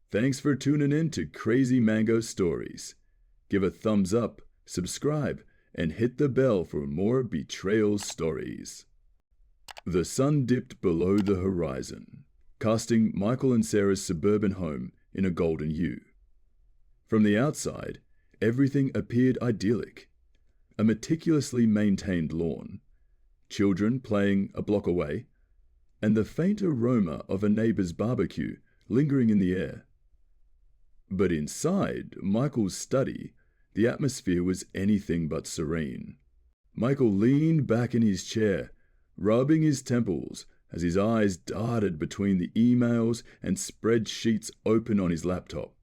Thanks for tuning in to Crazy Mango Stories. Give a thumbs up, subscribe, and hit the bell for more betrayal stories. The sun dipped below the horizon, casting Michael and Sarah's suburban home in a golden hue. From the outside, everything appeared idyllic. A meticulously maintained lawn, children playing a block away, and the faint aroma of a neighbor's barbecue lingering in the air. But inside Michael's study, the atmosphere was anything but serene. Michael leaned back in his chair, rubbing his temples as his eyes darted between the emails and spreadsheets open on his laptop.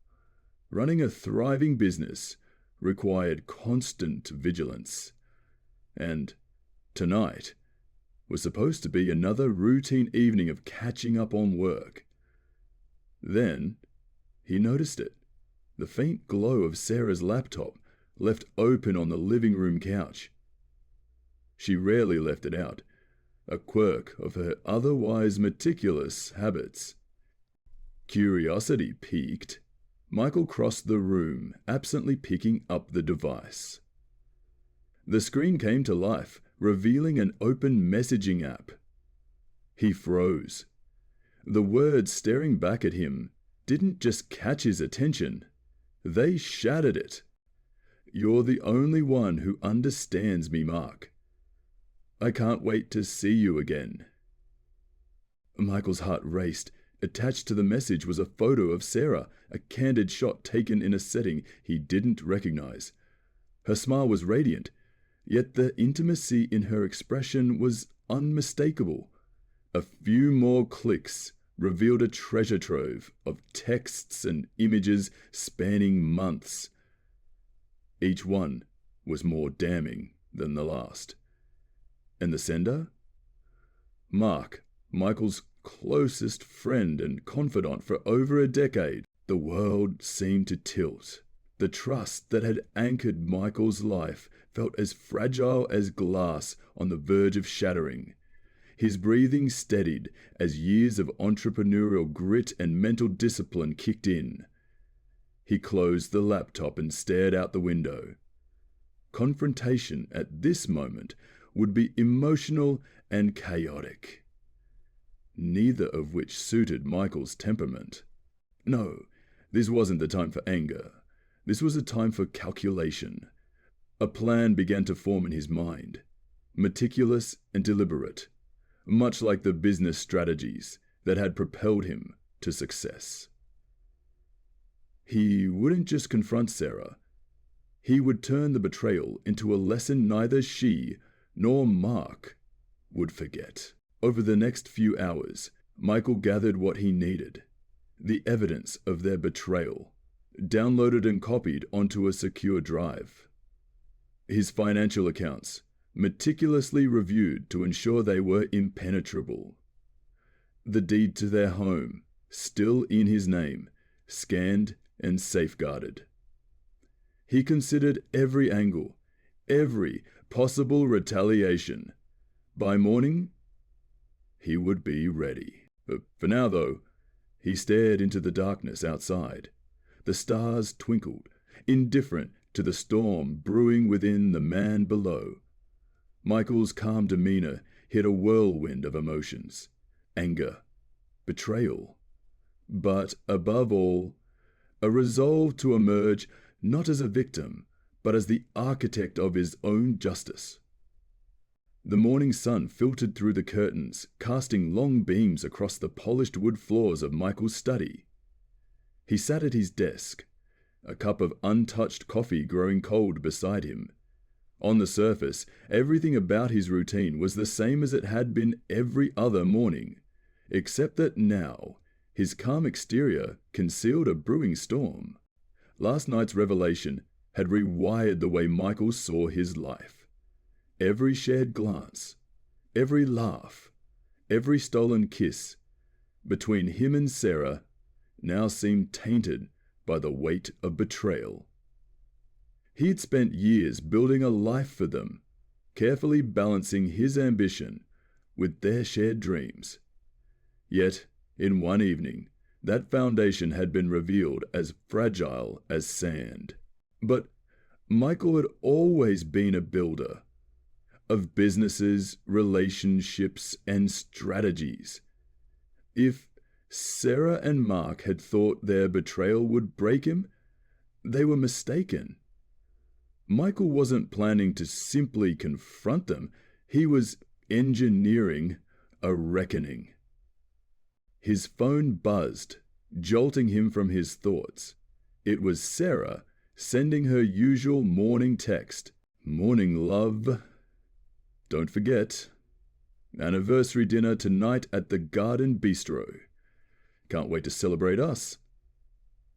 Running a thriving business required constant vigilance. And tonight was supposed to be another routine evening of catching up on work. Then he noticed it. The faint glow of Sarah's laptop left open on the living room couch. She rarely left it out, a quirk of her otherwise meticulous habits. Curiosity piqued, Michael crossed the room, absently picking up the device. The screen came to life, revealing an open messaging app. He froze. The words staring back at him didn't just catch his attention, they shattered it. "You're the only one who understands me, Mark. I can't wait to see you again." Michael's heart raced. Attached to the message was a photo of Sarah, a candid shot taken in a setting he didn't recognize. Her smile was radiant, yet the intimacy in her expression was unmistakable. A few more clicks revealed a treasure trove of texts and images spanning months. Each one was more damning than the last. And the sender? Mark, Michael's closest friend and confidant for over a decade. The world seemed to tilt. The trust that had anchored Michael's life felt as fragile as glass on the verge of shattering. His breathing steadied as years of entrepreneurial grit and mental discipline kicked in. He closed the laptop and stared out the window. Confrontation at this moment would be emotional and chaotic, neither of which suited Michael's temperament. No, this wasn't the time for anger. This was a time for calculation. A plan began to form in his mind, meticulous and deliberate, much like the business strategies that had propelled him to success. He wouldn't just confront Sarah. He would turn the betrayal into a lesson neither she nor Mark would forget. Over the next few hours, Michael gathered what he needed: the evidence of their betrayal, downloaded and copied onto a secure drive. His financial accounts, meticulously reviewed to ensure they were impenetrable. The deed to their home, still in his name, scanned and safeguarded. He considered every angle, every possible retaliation. By morning, he would be ready. But for now, though, he stared into the darkness outside. The stars twinkled, indifferent to the storm brewing within the man below. Michael's calm demeanor hid a whirlwind of emotions: anger, betrayal, but above all, a resolve to emerge not as a victim, but as the architect of his own justice. The morning sun filtered through the curtains, casting long beams across the polished wood floors of Michael's study. He sat at his desk, a cup of untouched coffee growing cold beside him. On the surface, everything about his routine was the same as it had been every other morning, except that now his calm exterior concealed a brewing storm. Last night's revelation had rewired the way Michael saw his life. Every shared glance, every laugh, every stolen kiss between him and Sarah now seemed tainted by the weight of betrayal. He had spent years building a life for them, carefully balancing his ambition with their shared dreams. Yet, in one evening, That foundation had been revealed as fragile as sand. But Michael had always been a builder of businesses, relationships, and strategies. If Sarah and Mark had thought their betrayal would break him, they were mistaken. Michael wasn't planning to simply confront them. He was engineering a reckoning. His phone buzzed, jolting him from his thoughts. It was Sarah sending her usual morning text. "Morning, love. Don't forget. Anniversary dinner tonight at the Garden Bistro. Can't wait to celebrate us."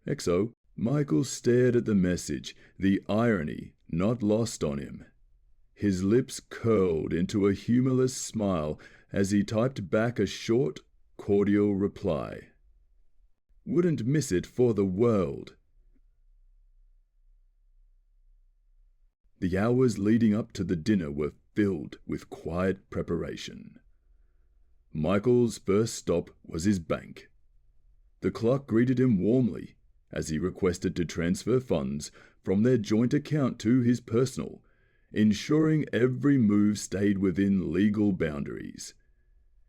XO. Michael stared at the message, the irony not lost on him. His lips curled into a humorless smile as he typed back a short, cordial reply. "Wouldn't miss it for the world." The hours leading up to the dinner were filled with quiet preparation. Michael's first stop was his bank. The clerk greeted him warmly as he requested to transfer funds from their joint account to his personal, ensuring every move stayed within legal boundaries.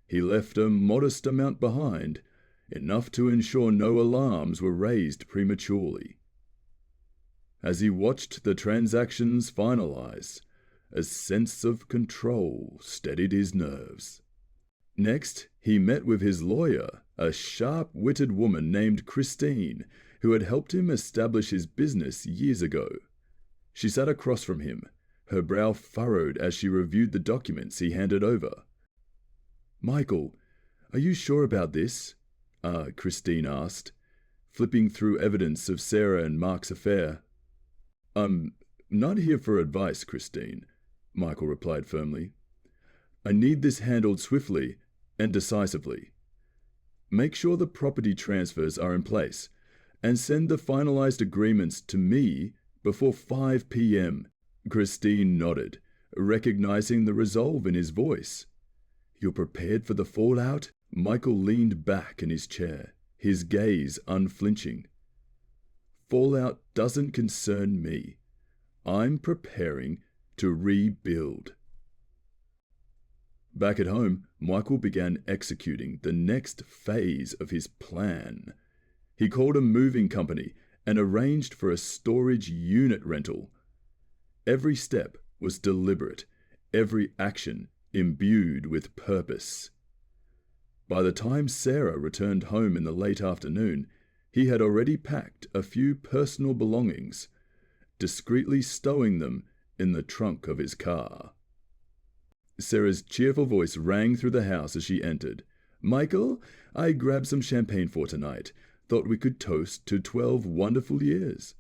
He left a modest amount behind, enough to ensure no alarms were raised prematurely. As he watched the transactions finalize, a sense of control steadied his nerves. Next, he met with his lawyer, a sharp-witted woman named Christine, who had helped him establish his business years ago. She sat across from him, her brow furrowed as she reviewed the documents he handed over. "Michael, are you sure about this?" Christine asked, flipping through evidence of Sarah and Mark's affair. "I'm not here for advice, Christine," Michael replied firmly. "I need this handled swiftly and decisively. Make sure the property transfers are in place, and send the finalized agreements to me before 5 p.m. Christine nodded, recognizing the resolve in his voice. "You're prepared for the fallout?" Michael leaned back in his chair, his gaze unflinching. "Fallout doesn't concern me. I'm preparing to rebuild." Back at home, Michael began executing the next phase of his plan. He called a moving company and arranged for a storage unit rental. Every step was deliberate, every action imbued with purpose. By the time Sarah returned home in the late afternoon, he had already packed a few personal belongings, discreetly stowing them in the trunk of his car. Sarah's cheerful voice rang through the house as she entered. "Michael, I grabbed some champagne for tonight. Thought we could toast to 12 wonderful years."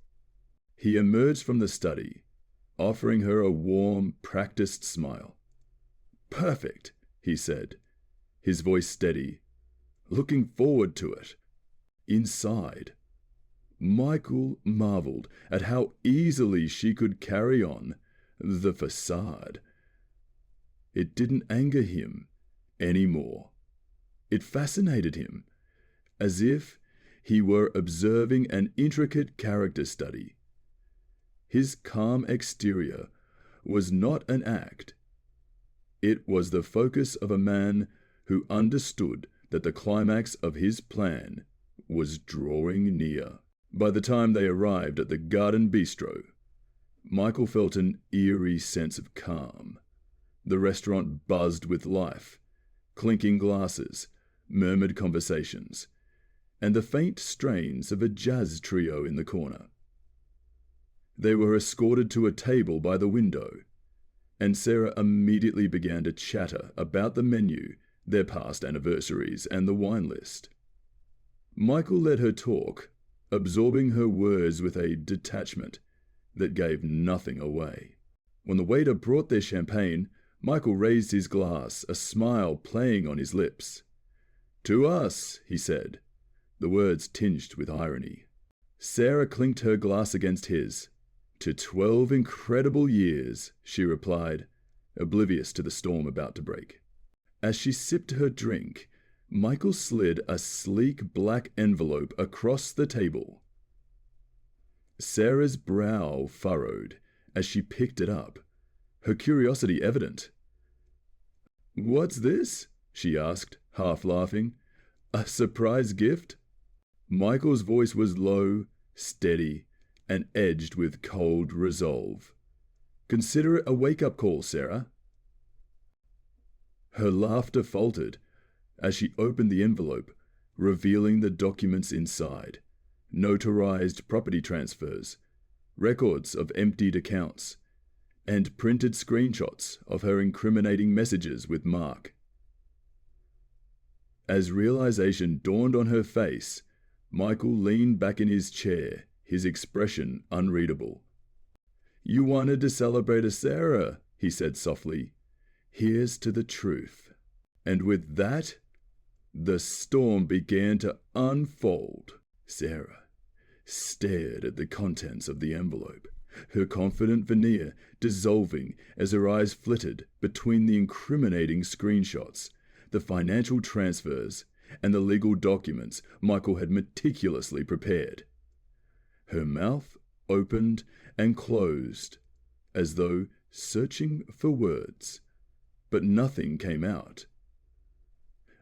He emerged from the study, offering her a warm, practiced smile. "Perfect," he said, his voice steady. "Looking forward to it." Inside, Michael marveled at how easily she could carry on the facade. It didn't anger him anymore. It fascinated him, as if he were observing an intricate character study. His calm exterior was not an act. It was the focus of a man who understood that the climax of his plan was drawing near. By the time they arrived at the Garden Bistro, Michael felt an eerie sense of calm. The restaurant buzzed with life, clinking glasses, murmured conversations, and the faint strains of a jazz trio in the corner. They were escorted to a table by the window, and Sarah immediately began to chatter about the menu, their past anniversaries, and the wine list. Michael let her talk, absorbing her words with a detachment that gave nothing away. When the waiter brought their champagne, Michael raised his glass, a smile playing on his lips. "To us," he said, the words tinged with irony. Sarah clinked her glass against his. "To 12 incredible years," she replied, oblivious to the storm about to break. As she sipped her drink, Michael slid a sleek black envelope across the table. Sarah's brow furrowed as she picked it up, her curiosity evident. "What's this?" she asked, half laughing. "A surprise gift?" Michael's voice was low, steady, and edged with cold resolve. "Consider it a wake-up call, Sarah." Her laughter faltered as she opened the envelope, revealing the documents inside. Notarized property transfers, records of emptied accounts, and printed screenshots of her incriminating messages with Mark. As realization dawned on her face, Michael leaned back in his chair, his expression unreadable. "You wanted to celebrate a Sarah," he said softly. "Here's to the truth." And with that, the storm began to unfold. Sarah stared at the contents of the envelope, her confident veneer dissolving as her eyes flitted between the incriminating screenshots, the financial transfers, and the legal documents Michael had meticulously prepared. Her mouth opened and closed, as though searching for words, but nothing came out.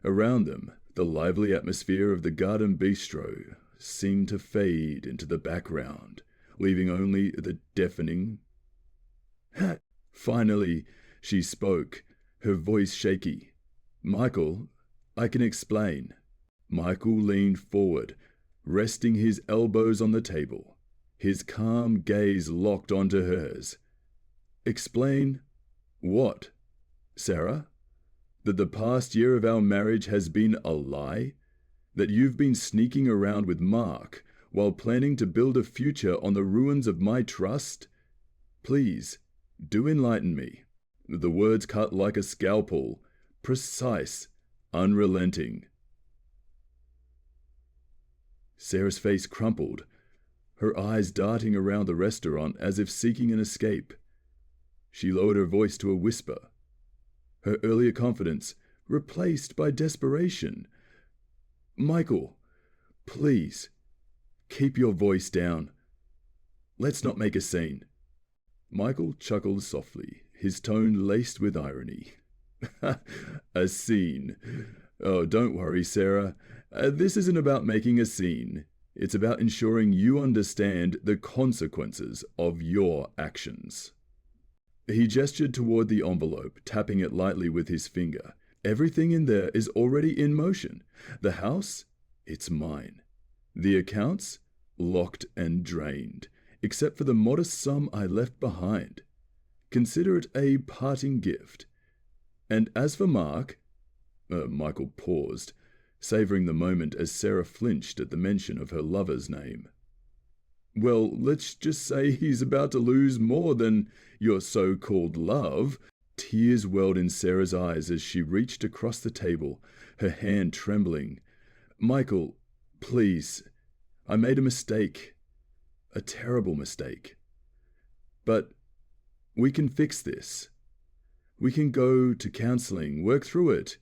Around them, the lively atmosphere of the garden bistro seemed to fade into the background, leaving only the deafening. Finally, she spoke, her voice shaky. "Michael, I can explain." Michael leaned forward, resting his elbows on the table, his calm gaze locked onto hers. "Explain what, Sarah? That the past year of our marriage has been a lie? That you've been sneaking around with Mark while planning to build a future on the ruins of my trust? Please, do enlighten me." The words cut like a scalpel, precise, unrelenting. Sarah's face crumpled, her eyes darting around the restaurant as if seeking an escape. She lowered her voice to a whisper, her earlier confidence replaced by desperation. "Michael, please, keep your voice down. Let's not make a scene." Michael chuckled softly, his tone laced with irony. "A scene? Oh, don't worry, Sarah. This isn't about making a scene. It's about ensuring you understand the consequences of your actions." He gestured toward the envelope, tapping it lightly with his finger. "Everything in there is already in motion. The house? It's mine. The accounts? Locked and drained, except for the modest sum I left behind. Consider it a parting gift. And as for Mark..." Michael paused, savoring the moment as Sarah flinched at the mention of her lover's name. "Well, let's just say he's about to lose more than your so-called love." Tears welled in Sarah's eyes as she reached across the table, her hand trembling. "Michael, please, I made a mistake. A terrible mistake. But we can fix this. We can go to counseling, work through it.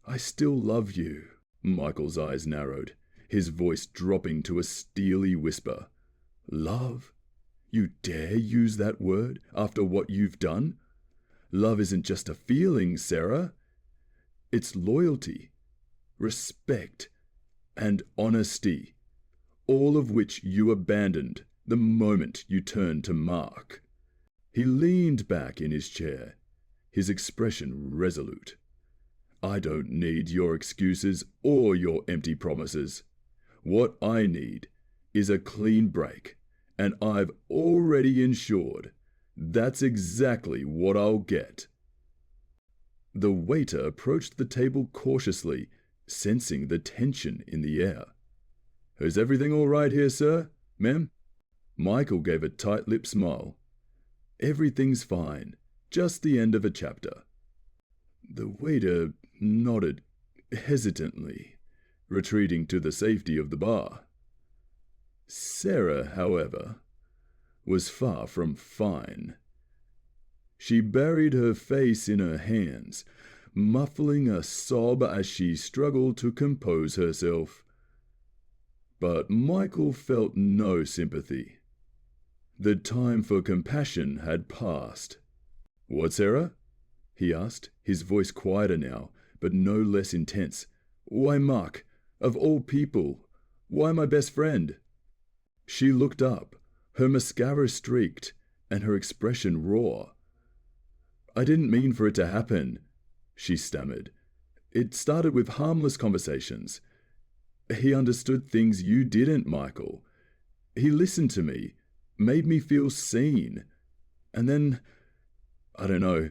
I still love you." Michael's eyes narrowed, his voice dropping to a steely whisper. "Love? You dare use that word after what you've done? Love isn't just a feeling, Sarah. It's loyalty, respect, and honesty, all of which you abandoned the moment you turned to Mark." He leaned back in his chair, his expression resolute. "I don't need your excuses or your empty promises. What I need is a clean break, and I've already ensured that's exactly what I'll get." The waiter approached the table cautiously, sensing the tension in the air. "Is everything all right here, sir? Ma'am?" Michael gave a tight-lipped smile. "Everything's fine. Just the end of a chapter." The waiter nodded hesitantly, retreating to the safety of the bar. Sarah, however, was far from fine. She buried her face in her hands, muffling a sob as she struggled to compose herself. But Michael felt no sympathy. The time for compassion had passed. "What, Sarah?" he asked, his voice quieter now, but no less intense. "Why, Mark, of all people, why my best friend?" She looked up, her mascara streaked, and her expression raw. "I didn't mean for it to happen," she stammered. "It started with harmless conversations. He understood things you didn't, Michael. He listened to me, made me feel seen. And then, I don't know,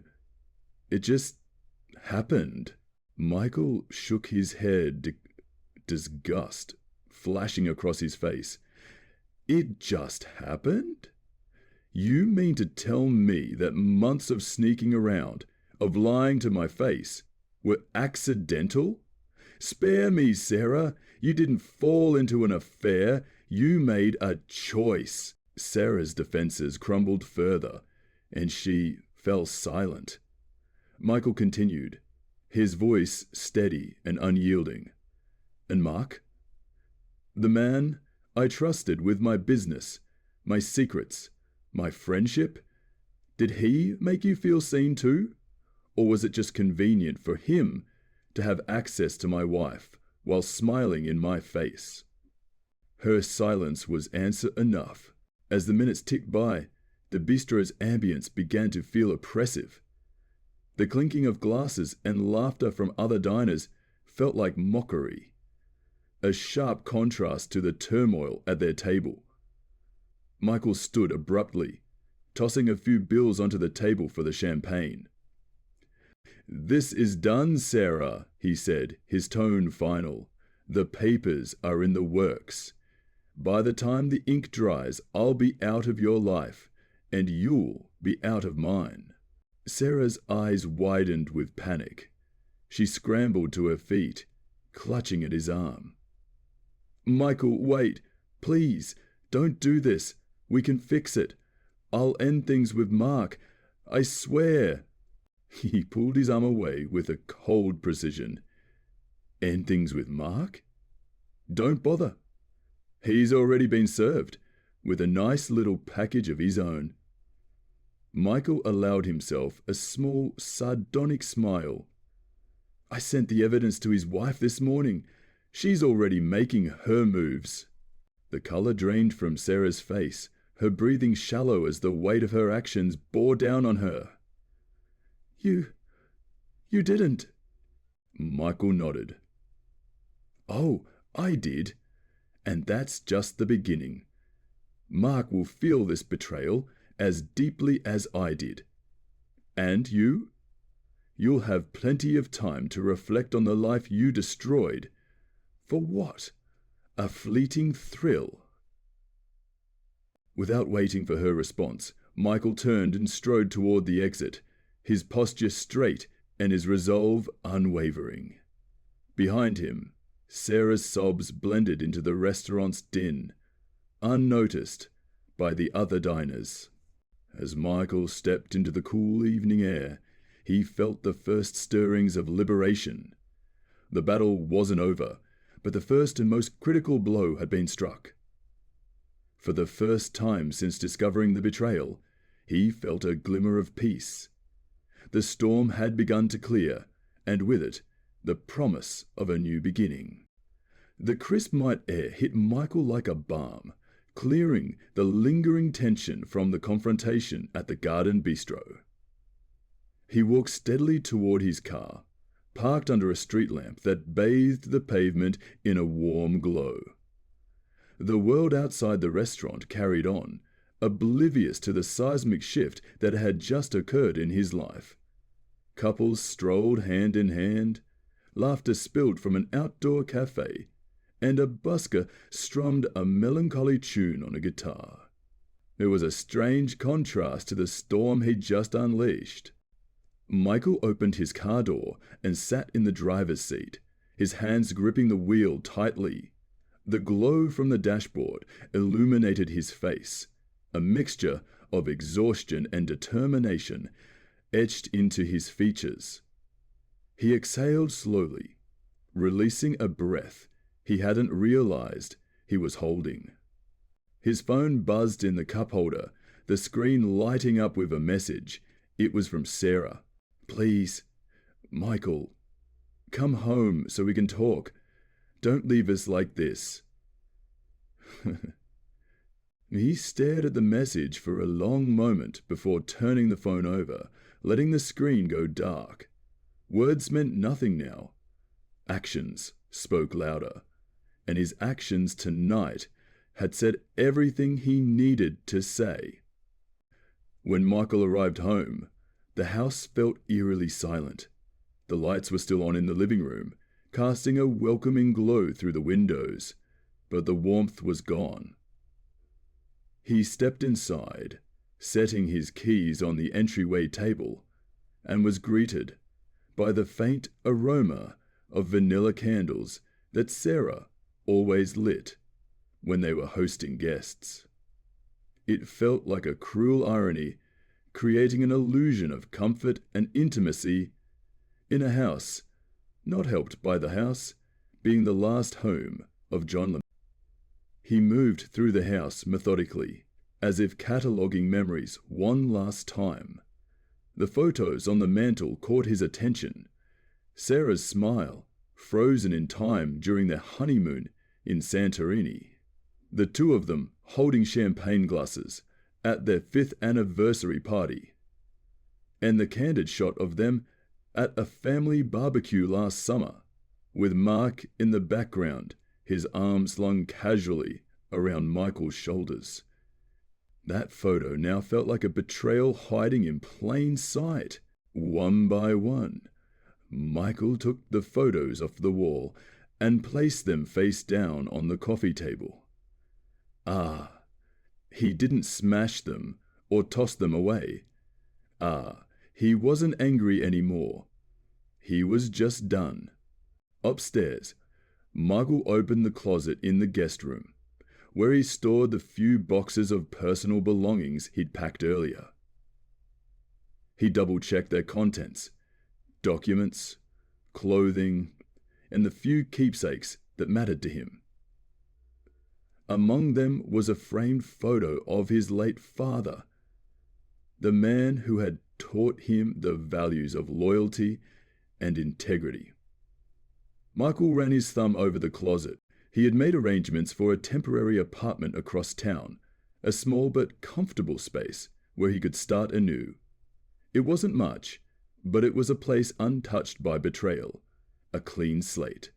it just happened." Michael shook his head, disgust flashing across his face. "It just happened? You mean to tell me that months of sneaking around, of lying to my face, were accidental? Spare me, Sarah. You didn't fall into an affair. You made a choice." Sarah's defenses crumbled further, and she fell silent. Michael continued, his voice steady and unyielding. "And Mark? The man I trusted with my business, my secrets, my friendship? Did he make you feel seen too? Or was it just convenient for him to have access to my wife while smiling in my face?" Her silence was answer enough. As the minutes ticked by, the bistro's ambience began to feel oppressive. The clinking of glasses and laughter from other diners felt like mockery, a sharp contrast to the turmoil at their table. Michael stood abruptly, tossing a few bills onto the table for the champagne. "This is done, Sarah," he said, his tone final. "The papers are in the works. By the time the ink dries, I'll be out of your life, and you'll be out of mine." Sarah's eyes widened with panic. She scrambled to her feet, clutching at his arm. "Michael, wait. Please, don't do this. We can fix it. I'll end things with Mark. I swear." He pulled his arm away with a cold precision. "End things with Mark? Don't bother. He's already been served, with a nice little package of his own." Michael allowed himself a small, sardonic smile. "I sent the evidence to his wife this morning. She's already making her moves." The color drained from Sarah's face, her breathing shallow as the weight of her actions bore down on her. You didn't." Michael nodded. "Oh, I did. And that's just the beginning. Mark will feel this betrayal as deeply as I did. And you? You'll have plenty of time to reflect on the life you destroyed. For what? A fleeting thrill." Without waiting for her response, Michael turned and strode toward the exit, his posture straight and his resolve unwavering. Behind him, Sarah's sobs blended into the restaurant's din, unnoticed by the other diners. As Michael stepped into the cool evening air, he felt the first stirrings of liberation. The battle wasn't over, but the first and most critical blow had been struck. For the first time since discovering the betrayal, he felt a glimmer of peace. The storm had begun to clear, and with it, the promise of a new beginning. The crisp night air hit Michael like a balm, clearing the lingering tension from the confrontation at the Garden Bistro. He walked steadily toward his car, parked under a street lamp that bathed the pavement in a warm glow. The world outside the restaurant carried on, oblivious to the seismic shift that had just occurred in his life. Couples strolled hand in hand, laughter spilled from an outdoor cafe, and a busker strummed a melancholy tune on a guitar. It was a strange contrast to the storm he'd just unleashed. Michael opened his car door and sat in the driver's seat, his hands gripping the wheel tightly. The glow from the dashboard illuminated his face, a mixture of exhaustion and determination etched into his features. He exhaled slowly, releasing a breath he hadn't realized he was holding. His phone buzzed in the cup holder, the screen lighting up with a message. It was from Sarah. "Please, Michael, come home so we can talk. Don't leave us like this." He stared at the message for a long moment before turning the phone over, letting the screen go dark. Words meant nothing now. Actions spoke louder, and his actions tonight had said everything he needed to say. When Michael arrived home, the house felt eerily silent. The lights were still on in the living room, casting a welcoming glow through the windows, but the warmth was gone. He stepped inside, setting his keys on the entryway table, and was greeted by the faint aroma of vanilla candles that Sarah always lit when they were hosting guests. It felt like a cruel irony, creating an illusion of comfort and intimacy in a house not helped by the house being the last home of John Lemay. He moved through the house methodically, as if cataloguing memories one last time. The photos on the mantel caught his attention. Sarah's smile, frozen in time during their honeymoon in Santorini. The two of them holding champagne glasses at their 5th anniversary party. And the candid shot of them at a family barbecue last summer, with Mark in the background, his arms slung casually around Michael's shoulders. That photo now felt like a betrayal hiding in plain sight. One by one, Michael took the photos off the wall and placed them face down on the coffee table. He didn't smash them or toss them away. He wasn't angry anymore. He was just done. Upstairs, Michael opened the closet in the guest room, where he stored the few boxes of personal belongings he'd packed earlier. He double-checked their contents, documents, clothing, and the few keepsakes that mattered to him. Among them was a framed photo of his late father, the man who had taught him the values of loyalty and integrity. Michael ran his thumb over the closet. He had made arrangements for a temporary apartment across town, a small but comfortable space where he could start anew. It wasn't much, but it was a place untouched by betrayal, a clean slate.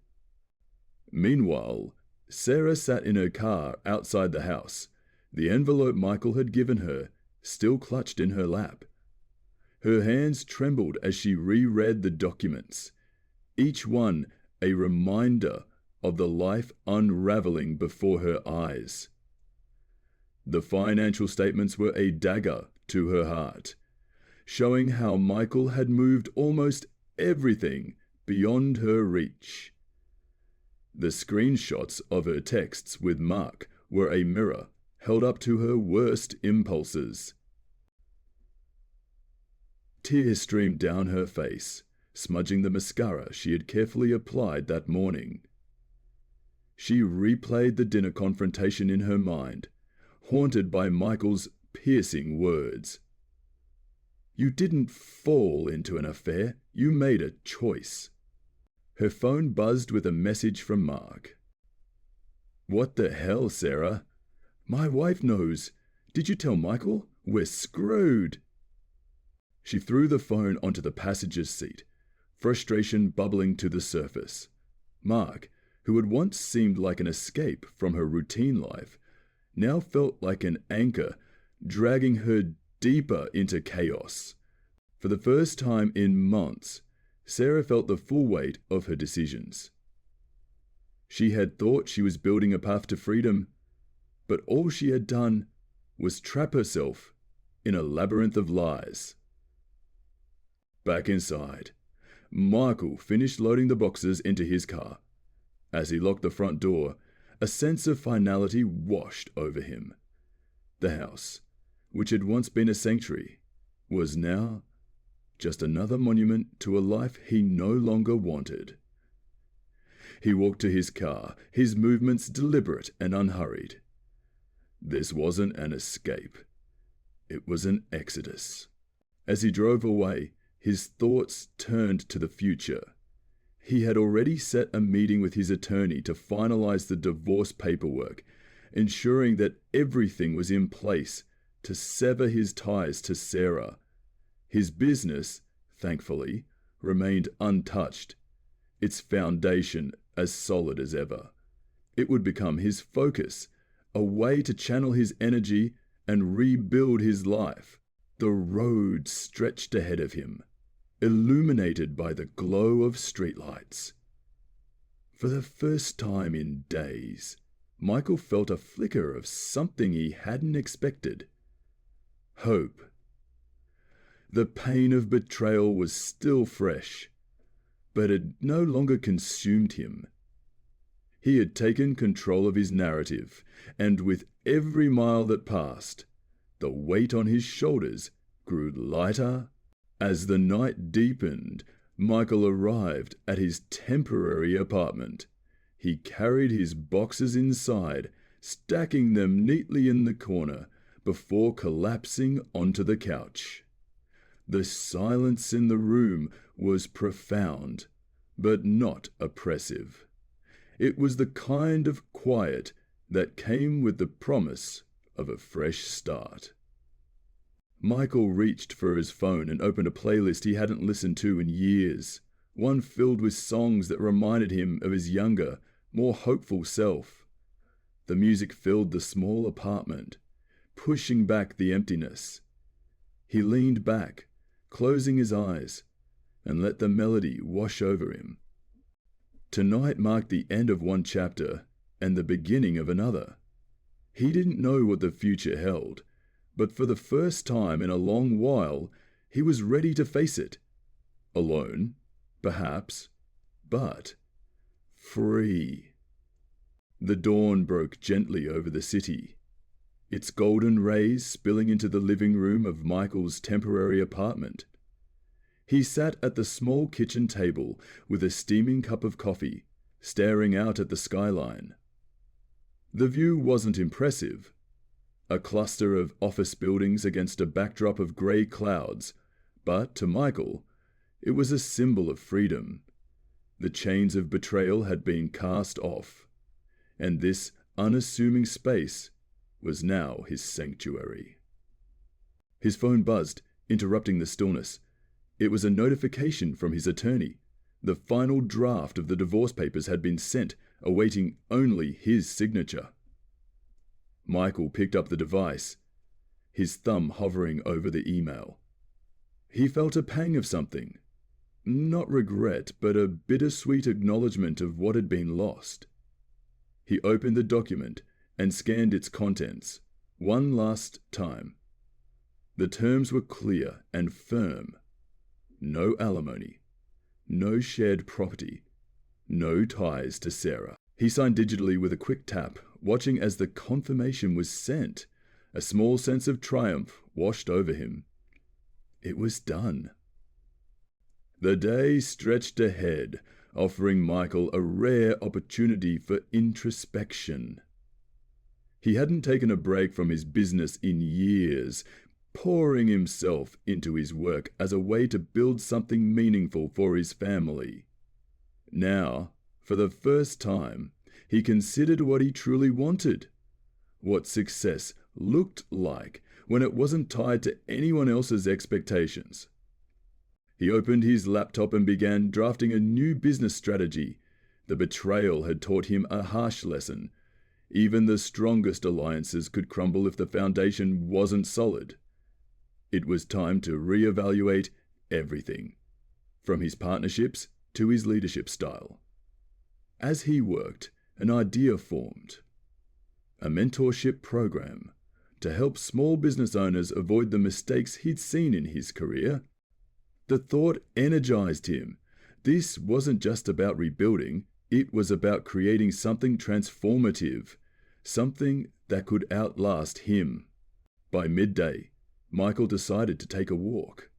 Meanwhile, Sarah sat in her car outside the house, the envelope Michael had given her still clutched in her lap. Her hands trembled as she reread the documents, each one a reminder of the life unraveling before her eyes. The financial statements were a dagger to her heart, showing how Michael had moved almost everything beyond her reach. The screenshots of her texts with Mark were a mirror held up to her worst impulses. Tears streamed down her face, smudging the mascara she had carefully applied that morning. She replayed the dinner confrontation in her mind, haunted by Michael's piercing words. "You didn't fall into an affair, you made a choice." Her phone buzzed with a message from Mark. "What the hell, Sarah? My wife knows. Did you tell Michael? We're screwed." She threw the phone onto the passenger's seat, frustration bubbling to the surface. Mark, who had once seemed like an escape from her routine life, now felt like an anchor dragging her deeper into chaos. For the first time in months, Sarah felt the full weight of her decisions. She had thought she was building a path to freedom, but all she had done was trap herself in a labyrinth of lies. Back inside, Michael finished loading the boxes into his car. As he locked the front door, a sense of finality washed over him. The house, which had once been a sanctuary, was now just another monument to a life he no longer wanted. He walked to his car, his movements deliberate and unhurried. This wasn't an escape. It was an exodus. As he drove away, his thoughts turned to the future. He had already set a meeting with his attorney to finalize the divorce paperwork, ensuring that everything was in place to sever his ties to Sarah. His business, thankfully, remained untouched, its foundation as solid as ever. It would become his focus, a way to channel his energy and rebuild his life. The road stretched ahead of him, illuminated by the glow of streetlights. For the first time in days, Michael felt a flicker of something he hadn't expected. Hope. The pain of betrayal was still fresh, but it no longer consumed him. He had taken control of his narrative, and with every mile that passed, the weight on his shoulders grew lighter. As the night deepened, Michael arrived at his temporary apartment. He carried his boxes inside, stacking them neatly in the corner before collapsing onto the couch. The silence in the room was profound, but not oppressive. It was the kind of quiet that came with the promise of a fresh start. Michael reached for his phone and opened a playlist he hadn't listened to in years, one filled with songs that reminded him of his younger, more hopeful self. The music filled the small apartment, pushing back the emptiness. He leaned back, closing his eyes, and let the melody wash over him. Tonight marked the end of one chapter and the beginning of another. He didn't know what the future held, but for the first time in a long while, he was ready to face it. Alone, perhaps, but free. The dawn broke gently over the city, its golden rays spilling into the living room of Michael's temporary apartment. He sat at the small kitchen table with a steaming cup of coffee, staring out at the skyline. The view wasn't impressive. A cluster of office buildings against a backdrop of grey clouds, but to Michael, it was a symbol of freedom. The chains of betrayal had been cast off, and this unassuming space was now his sanctuary. His phone buzzed, interrupting the stillness. It was a notification from his attorney. The final draft of the divorce papers had been sent, awaiting only his signature. Michael picked up the device, his thumb hovering over the email. He felt a pang of something. Not regret, but a bittersweet acknowledgement of what had been lost. He opened the document and scanned its contents, one last time. The terms were clear and firm. No alimony, no shared property, no ties to Sarah. He signed digitally with a quick tap, watching as the confirmation was sent. A small sense of triumph washed over him. It was done. The day stretched ahead, offering Michael a rare opportunity for introspection. He hadn't taken a break from his business in years, pouring himself into his work as a way to build something meaningful for his family. Now, for the first time, he considered what he truly wanted, what success looked like when it wasn't tied to anyone else's expectations. He opened his laptop and began drafting a new business strategy. The betrayal had taught him a harsh lesson. Even the strongest alliances could crumble if the foundation wasn't solid. It was time to reevaluate everything, from his partnerships to his leadership style. As he worked, an idea formed. A mentorship program to help small business owners avoid the mistakes he'd seen in his career. The thought energized him. This wasn't just about rebuilding, it was about creating something transformative, something that could outlast him. By midday, Michael decided to take a walk.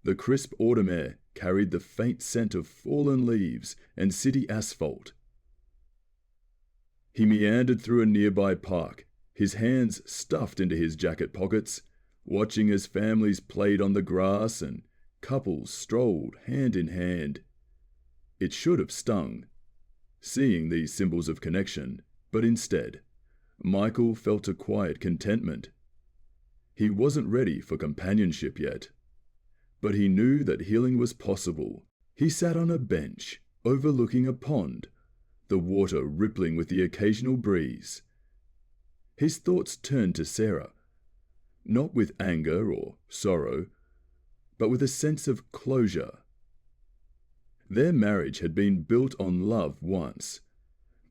The crisp autumn air carried the faint scent of fallen leaves and city asphalt. He meandered through a nearby park, his hands stuffed into his jacket pockets, watching as families played on the grass and couples strolled hand in hand. It should have stung, seeing these symbols of connection, but instead, Michael felt a quiet contentment. He wasn't ready for companionship yet, but he knew that healing was possible. He sat on a bench, overlooking a pond, the water rippling with the occasional breeze. His thoughts turned to Sarah, not with anger or sorrow, but with a sense of closure. Their marriage had been built on love once,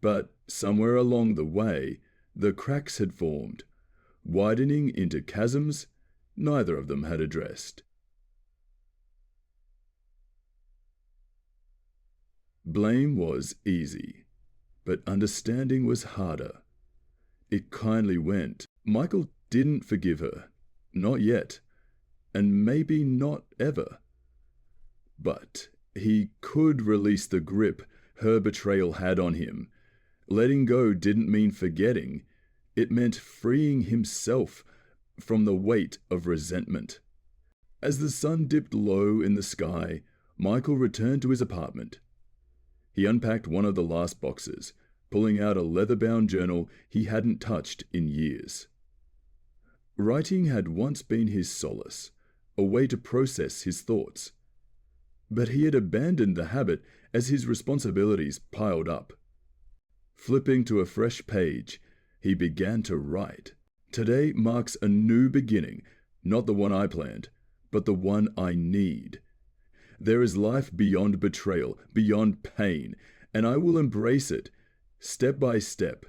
but somewhere along the way, the cracks had formed, widening into chasms neither of them had addressed. Blame was easy, but understanding was harder. It kindly went. Michael didn't forgive her. Not yet. And maybe not ever. But he could release the grip her betrayal had on him. Letting go didn't mean forgetting. It meant freeing himself from the weight of resentment. As the sun dipped low in the sky, Michael returned to his apartment. He unpacked one of the last boxes, pulling out a leather-bound journal he hadn't touched in years. Writing had once been his solace, a way to process his thoughts. But he had abandoned the habit as his responsibilities piled up. Flipping to a fresh page, he began to write. Today marks a new beginning, not the one I planned, but the one I need. There is life beyond betrayal, beyond pain, and I will embrace it, step by step.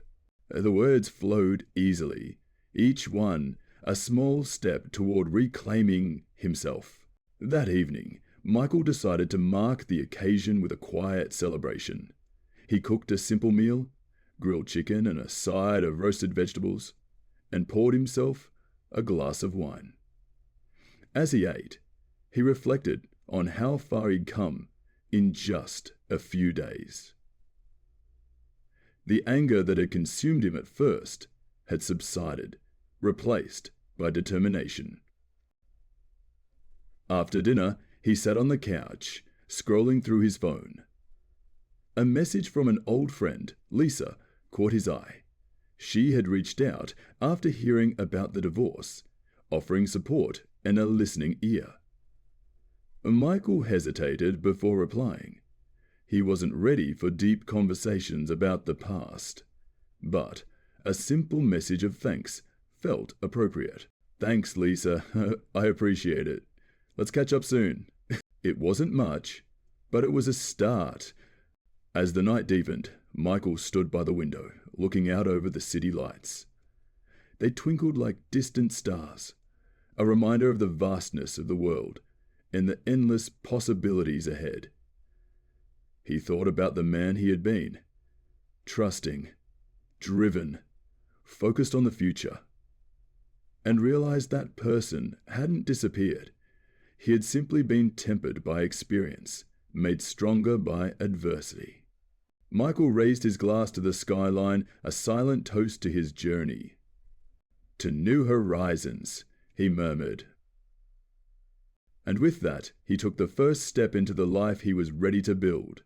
The words flowed easily, each one a small step toward reclaiming himself. That evening, Michael decided to mark the occasion with a quiet celebration. He cooked a simple meal, grilled chicken and a side of roasted vegetables, and poured himself a glass of wine. As he ate, he reflected on how far he'd come in just a few days. The anger that had consumed him at first had subsided, replaced by determination. After dinner, he sat on the couch, scrolling through his phone. A message from an old friend, Lisa, caught his eye. She had reached out after hearing about the divorce, offering support and a listening ear. Michael hesitated before replying. He wasn't ready for deep conversations about the past, but a simple message of thanks felt appropriate. Thanks, Lisa. I appreciate it. Let's catch up soon. It wasn't much, but it was a start. As the night deepened, Michael stood by the window, looking out over the city lights. They twinkled like distant stars, a reminder of the vastness of the world and the endless possibilities ahead. He thought about the man he had been, trusting, driven, focused on the future, and realized that person hadn't disappeared. He had simply been tempered by experience, made stronger by adversity. Michael raised his glass to the skyline, a silent toast to his journey. To new horizons, he murmured. And with that, he took the first step into the life he was ready to build.